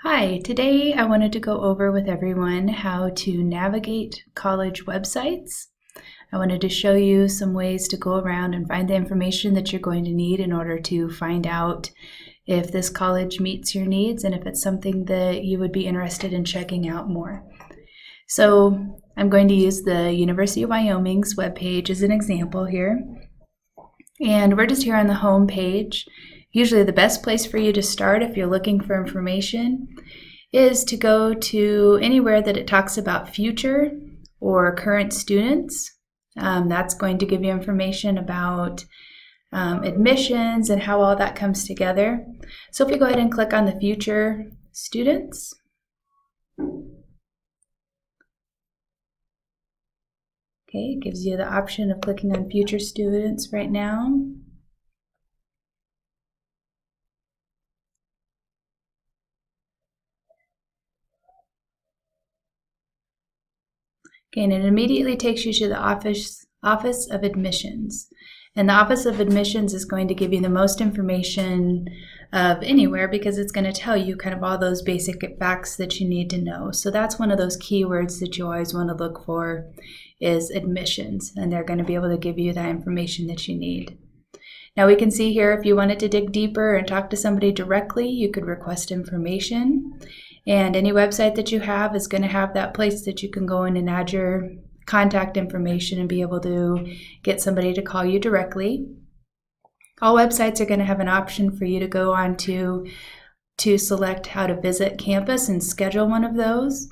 Hi, today I wanted to go over with everyone how to navigate college websites. I wanted to show you some ways to go around and find the information that you're going to need in order to find out if this college meets your needs and if it's something that you would be interested in checking out more. So I'm going to use the University of Wyoming's webpage as an example here. And we're just here on the home page. Usually the best place for you to start if you're looking for information is to go to anywhere that it talks about future or current students. That's going to give you information about admissions and how all that comes together. So if you go ahead and click on the future students, okay, it gives you the option of clicking on future students right now. Okay, and it immediately takes you to the Office of Admissions. And the Office of Admissions is going to give you the most information of anywhere because it's going to tell you kind of all those basic facts that you need to know. So that's one of those keywords that you always want to look for is admissions, and they're going to be able to give you that information that you need. Now we can see here if you wanted to dig deeper and talk to somebody directly, you could request information. And any website that you have is going to have that place that you can go in and add your contact information and be able to get somebody to call you directly. All websites are going to have an option for you to go on to select how to visit campus and schedule one of those.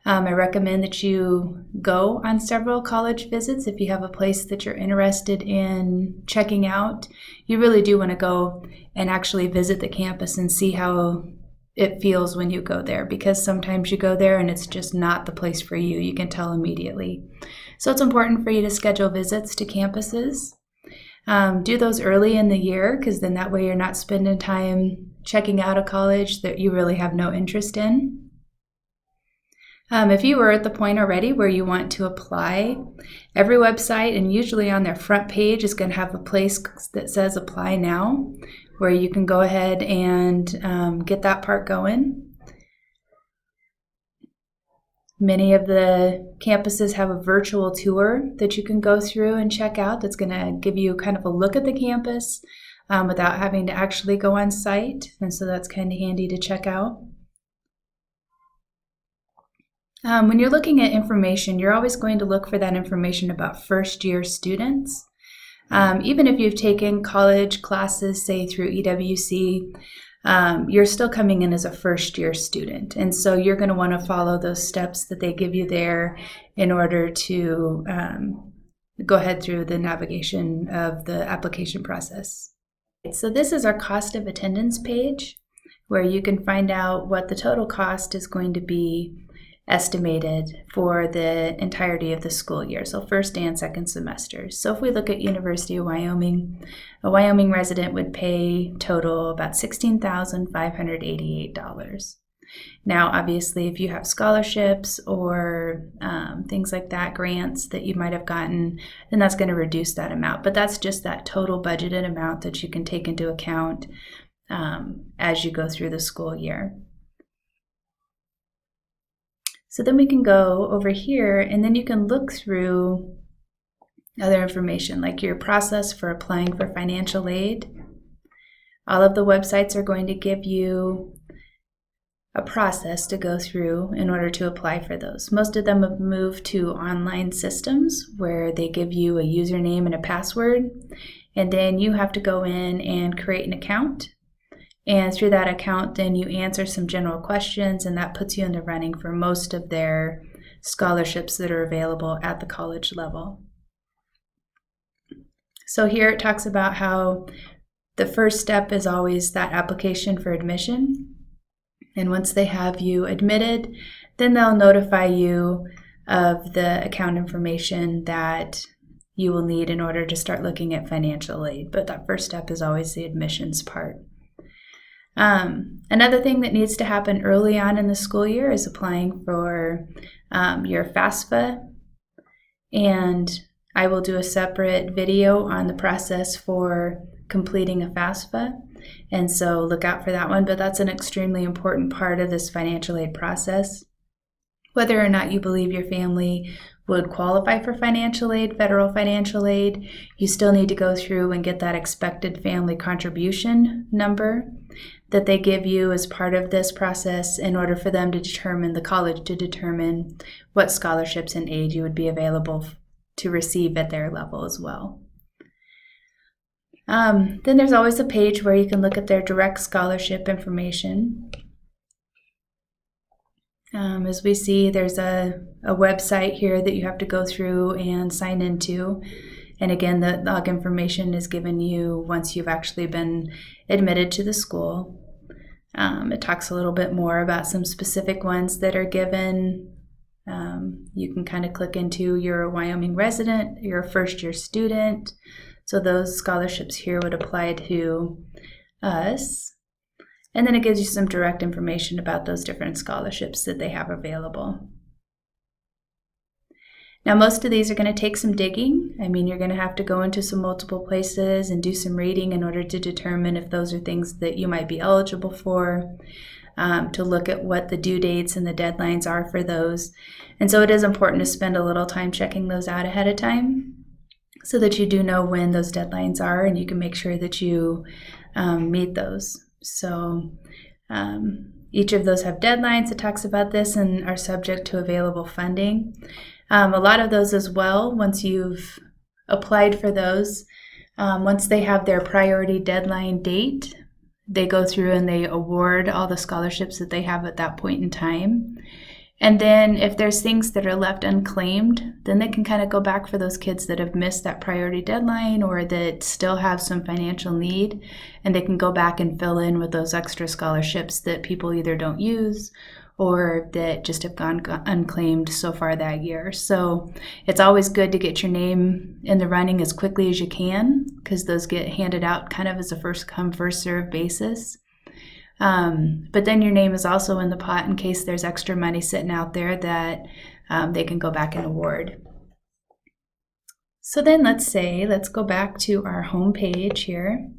I recommend that you go on several college visits if you have a place that you're interested in checking out. You really do want to go and actually visit the campus and see how it feels when you go there, because sometimes you go there and it's just not the place for you. You can tell immediately. So it's important for you to schedule visits to campuses. Do those early in the year, because then that way you're not spending time checking out a college that you really have no interest in. If you were at the point already where you want to apply, every website and usually on their front page is going to have a place that says apply now, where you can go ahead and get that part going. Many of the campuses have a virtual tour that you can go through and check out that's going to give you kind of a look at the campus without having to actually go on site, and so that's kind of handy to check out. When you're looking at information, you're always going to look for that information about first-year students. Even if you've taken college classes, say through EWC, you're still coming in as a first-year student. And so you're going to want to follow those steps that they give you there in order to go ahead through the navigation of the application process. So this is our cost of attendance page, where you can find out what the total cost is going to be estimated for the entirety of the school year, so first and second semesters. So if we look at University of Wyoming, a Wyoming resident would pay total about $16,588. Now, obviously, if you have scholarships or things like that, grants that you might have gotten, then that's going to reduce that amount. But that's just that total budgeted amount that you can take into account as you go through the school year. So then we can go over here and then you can look through other information like your process for applying for financial aid. All of the websites are going to give you a process to go through in order to apply for those. Most of them have moved to online systems where they give you a username and a password, and then you have to go in and create an account. And through that account, then you answer some general questions, and that puts you in the running for most of their scholarships that are available at the college level. So here it talks about how the first step is always that application for admission. And once they have you admitted, then they'll notify you of the account information that you will need in order to start looking at financial aid. But that first step is always the admissions part. Another thing that needs to happen early on in the school year is applying for your FAFSA, and I will do a separate video on the process for completing a FAFSA. And so look out for that one. But that's an extremely important part of this financial aid process. Whether or not you believe your family would qualify for financial aid, federal financial aid, you still need to go through and get that expected family contribution number that they give you as part of this process in order for them to determine, the college to determine what scholarships and aid you would be available to receive at their level as well. Then there's always a page where you can look at their direct scholarship information. As we see, there's a website here that you have to go through and sign into. And again, the log information is given you once you've actually been admitted to the school. It talks a little bit more about some specific ones that are given. You can kind of click into you're a Wyoming resident, you're a first-year student. So those scholarships here would apply to us. And then it gives you some direct information about those different scholarships that they have available. Now, most of these are going to take some digging. I mean, you're going to have to go into some multiple places and do some reading in order to determine if those are things that you might be eligible for, to look at what the due dates and the deadlines are for those. And so it is important to spend a little time checking those out ahead of time so that you do know when those deadlines are and you can make sure that you meet those. So each of those have deadlines that talks about this and are subject to available funding. A lot of those as well, once you've applied for those, once they have their priority deadline date, they go through and they award all the scholarships that they have at that point in time. And then if there's things that are left unclaimed, then they can kind of go back for those kids that have missed that priority deadline or that still have some financial need, and they can go back and fill in with those extra scholarships that people either don't use or that just have gone unclaimed so far that year. So it's always good to get your name in the running as quickly as you can, because those get handed out kind of as a first come, first serve basis. But then your name is also in the pot in case there's extra money sitting out there that they can go back and award. So then let's go back to our home page here.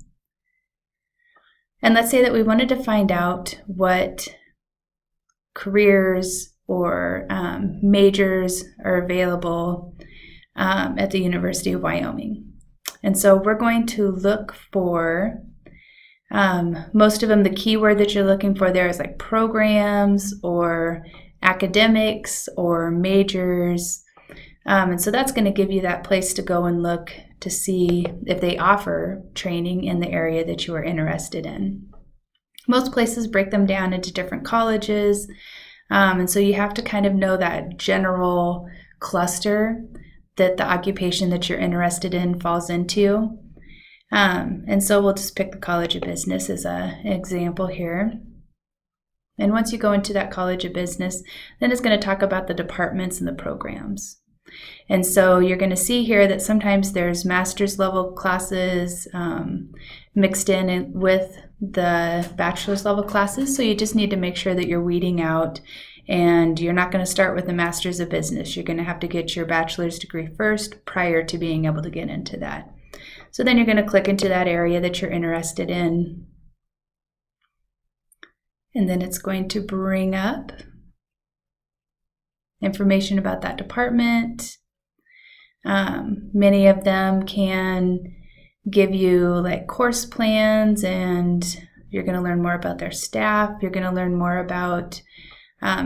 And let's say that we wanted to find out what careers or majors are available at the University of Wyoming. And so we're going to look for most of them. The keyword that you're looking for there is like programs or academics or majors. And so that's going to give you that place to go and look to see if they offer training in the area that you are interested in. Most places break them down into different colleges. And so you have to kind of know that general cluster that the occupation that you're interested in falls into. And so we'll just pick the College of Business as an example here. And once you go into that College of Business, then it's going to talk about the departments and the programs. And so you're going to see here that sometimes there's master's level classes mixed in with the bachelor's level classes. So you just need to make sure that you're weeding out, and you're not going to start with the master's of business. You're going to have to get your bachelor's degree first prior to being able to get into that. So then you're going to click into that area that you're interested in. And then it's going to bring up information about that department. Many of them can give you like course plans, and you're going to learn more about their staff. You're going to learn more about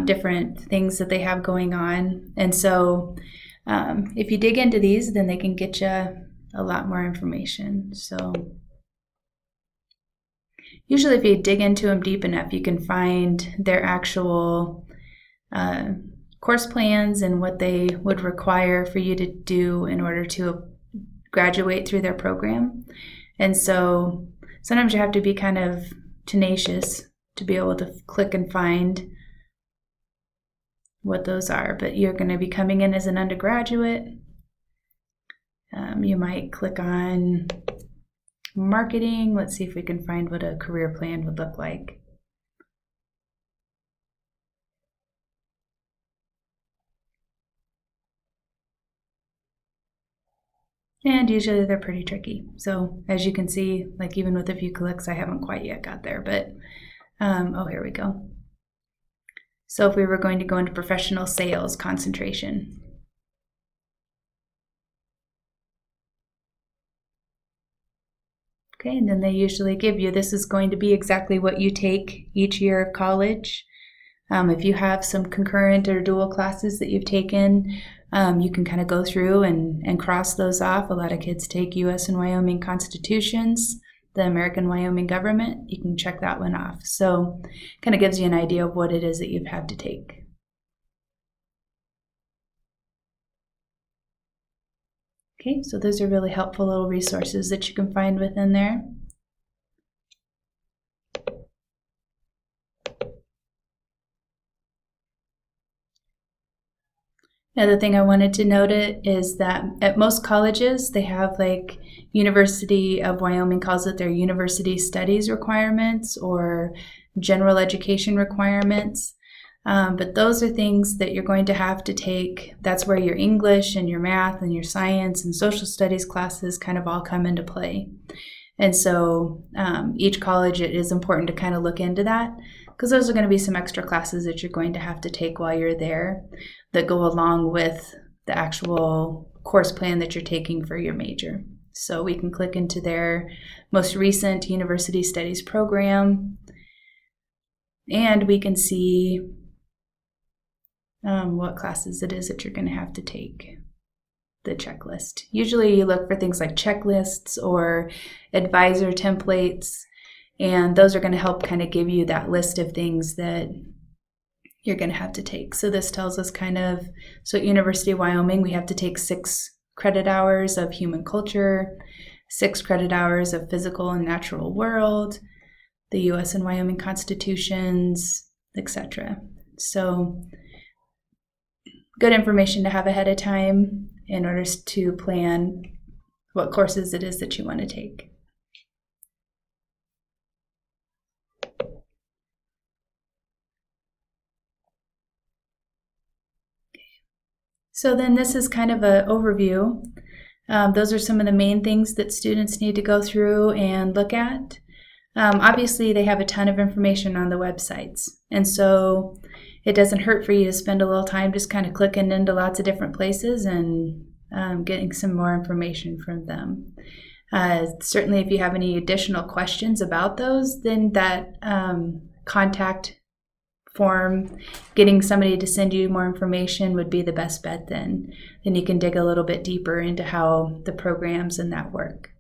different things that they have going on. And so if you dig into these, then they can get you a lot more information. So usually if you dig into them deep enough, you can find their actual course plans and what they would require for you to do in order to graduate through their program. And so sometimes you have to be kind of tenacious to be able to click and find what those are. But you're going to be coming in as an undergraduate. You might click on marketing. Let's see if we can find what a career plan would look like. And usually they're pretty tricky. So as you can see, like even with a few clicks, I haven't quite yet got there, but here we go. So if we were going to go into professional sales concentration. Okay, and then they usually give you, this is going to be exactly what you take each year of college. If you have some concurrent or dual classes that you've taken, you can kind of go through and cross those off. A lot of kids take U.S. and Wyoming constitutions, the American Wyoming government. You can check that one off. So kind of gives you an idea of what it is that you've had to take. Okay, so those are really helpful little resources that you can find within there. Another thing I wanted to note is that at most colleges, they have like University of Wyoming calls it their university studies requirements or general education requirements. But those are things that you're going to have to take. That's where your English and your math and your science and social studies classes kind of all come into play. And so each college, it is important to kind of look into that because those are going to be some extra classes that you're going to have to take while you're there that go along with the actual course plan that you're taking for your major. So we can click into their most recent university studies program and we can see what classes it is that you're going to have to take, the checklist. Usually you look for things like checklists or advisor templates, and those are going to help kind of give you that list of things that you're going to have to take. So this tells us kind of, so at University of Wyoming, we have to take 6 credit hours of human culture, 6 credit hours of physical and natural world, the U.S. and Wyoming constitutions, etc. So good information to have ahead of time in order to plan what courses it is that you want to take. So then this is kind of an overview. Those are some of the main things that students need to go through and look at. Obviously, they have a ton of information on the websites. And so it doesn't hurt for you to spend a little time just kind of clicking into lots of different places and getting some more information from them. Certainly, if you have any additional questions about those, then that contact form, getting somebody to send you more information would be the best bet then. Then you can dig a little bit deeper into how the programs and that work.